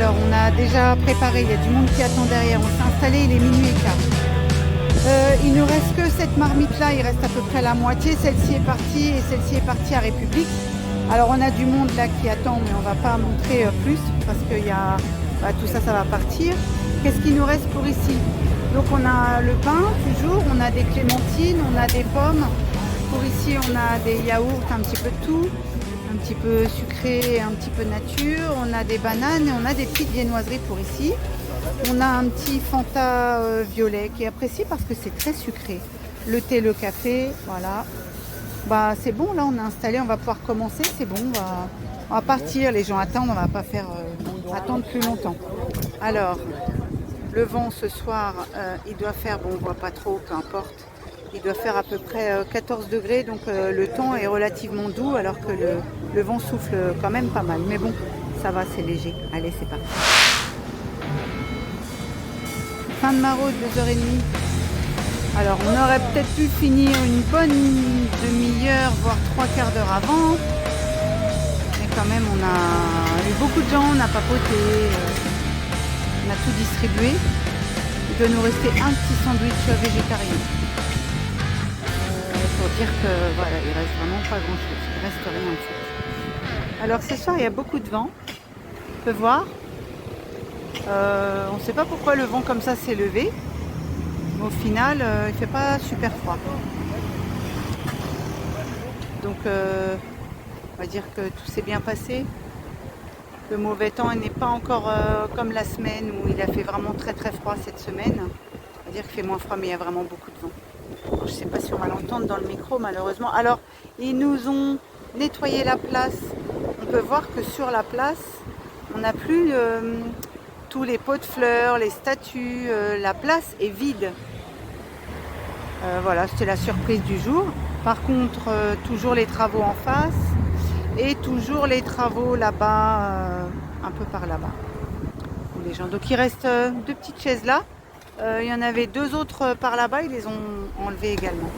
Alors on a déjà préparé, il y a du monde qui attend derrière, on s'est installé, il est minuit et quart. Il ne reste que cette marmite là, il reste à peu près la moitié, celle-ci est partie et celle-ci est partie à République. Alors on a du monde là qui attend, mais on va pas montrer plus parce que tout ça, ça va partir. Qu'est-ce qu'il nous reste pour ici? Donc on a le pain toujours, on a des clémentines, on a des pommes. Pour ici on a des yaourts, un petit peu de tout, un petit peu sucré, un petit peu nature. On a des bananes et on a des petites viennoiseries pour ici. On a un petit Fanta violet qui est apprécié parce que c'est très sucré. Le thé, le café, voilà. Bah c'est bon, là on est installé, on va pouvoir commencer, c'est bon, on va partir, les gens attendent, on va pas faire attendre plus longtemps. Alors, le vent ce soir, il doit faire, bon on voit pas trop, peu importe, il doit faire à peu près 14 degrés, donc le temps est relativement doux alors que le vent souffle quand même pas mal. Mais bon, ça va, c'est léger. Allez, c'est parti. Fin de maraude, 2h30. Alors on aurait peut-être pu finir une bonne demi-heure, voire 3/4 d'heure avant. Mais quand même on a eu beaucoup de gens, on a papoté, on a tout distribué. Il doit nous rester un petit sandwich végétarien. Pour dire que voilà, il reste vraiment pas grand chose, il reste rien en fait. Alors ce soir il y a beaucoup de vent, on peut voir. On ne sait pas pourquoi le vent comme ça s'est levé. Au final, il fait pas super froid. Donc, on va dire que tout s'est bien passé. Le mauvais temps n'est pas encore comme la semaine où il a fait vraiment très très froid cette semaine. On va dire qu'il fait moins froid, mais il y a vraiment beaucoup de vent. Alors, je ne sais pas si on va l'entendre dans le micro, malheureusement. Alors, ils nous ont nettoyé la place. On peut voir que sur la place, on n'a plus tous les pots de fleurs, les statues. La place est vide. Voilà, c'était la surprise du jour. Par contre, toujours les travaux en face et toujours les travaux là-bas, un peu par là-bas. Les gens. Donc il reste 2 petites chaises là. Il y en avait 2 autres par là-bas, ils les ont enlevées également.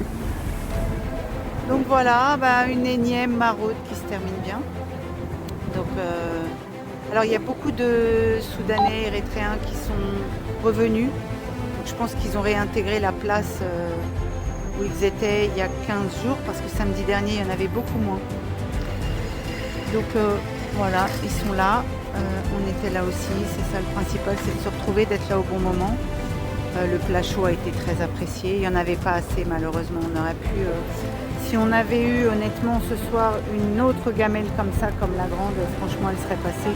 Donc voilà, une énième maraude qui se termine bien. Donc, alors il y a beaucoup de Soudanais, Érythréens qui sont revenus. Donc, je pense qu'ils ont réintégré la place où ils étaient il y a 15 jours parce que samedi dernier il y en avait beaucoup moins. Donc voilà, ils sont là, on était là aussi, c'est ça le principal, c'est de se retrouver, d'être là au bon moment. Le plat chaud a été très apprécié, il n'y en avait pas assez malheureusement, on aurait pu, si on avait eu honnêtement ce soir une autre gamelle comme ça, comme la grande, franchement elle serait passée.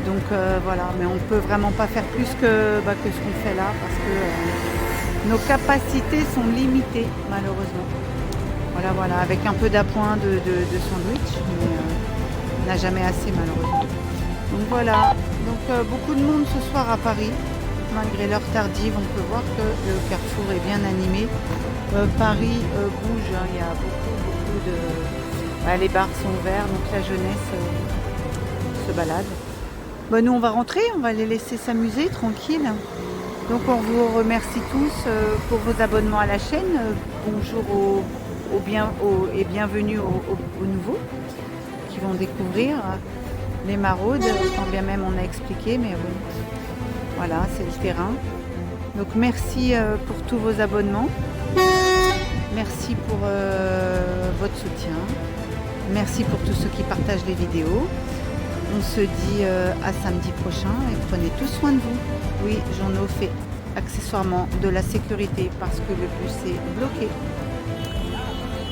Donc voilà, mais on ne peut vraiment pas faire plus que ce qu'on fait là parce que nos capacités sont limitées malheureusement. Voilà, avec un peu d'appoint de sandwich, mais on n'a jamais assez malheureusement. Donc voilà, donc beaucoup de monde ce soir à Paris. Malgré l'heure tardive, on peut voir que le carrefour est bien animé. Paris bouge, hein, il y a beaucoup de... les bars sont ouverts, donc la jeunesse se balade. Nous on va rentrer, on va les laisser s'amuser tranquille. Donc on vous remercie tous pour vos abonnements à la chaîne. Bonjour et bienvenue aux nouveaux qui vont découvrir les maraudes, quand bien même on a expliqué, mais oui, voilà, c'est le terrain. Donc merci pour tous vos abonnements, merci pour votre soutien, merci pour tous ceux qui partagent les vidéos. On se dit à samedi prochain et prenez tous soin de vous. Oui, j'en ai fait accessoirement de la sécurité parce que le bus est bloqué.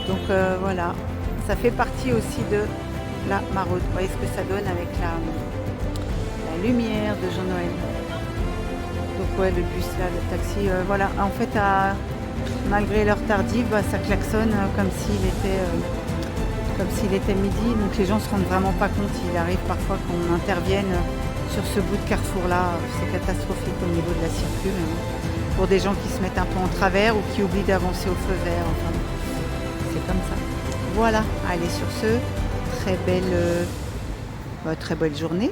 Donc voilà, ça fait partie aussi de la maraude. Vous voyez ce que ça donne avec la lumière de Jean-Noël. Donc ouais, le bus là, le taxi, voilà. En fait, malgré l'heure tardive, ça klaxonne comme s'il était midi. Donc les gens ne se rendent vraiment pas compte. Il arrive parfois qu'on intervienne sur ce bout de carrefour là. C'est catastrophique au niveau de la circule. Pour des gens qui se mettent un peu en travers ou qui oublient d'avancer au feu vert. Enfin, c'est comme ça. Voilà, allez sur ce, très belle journée.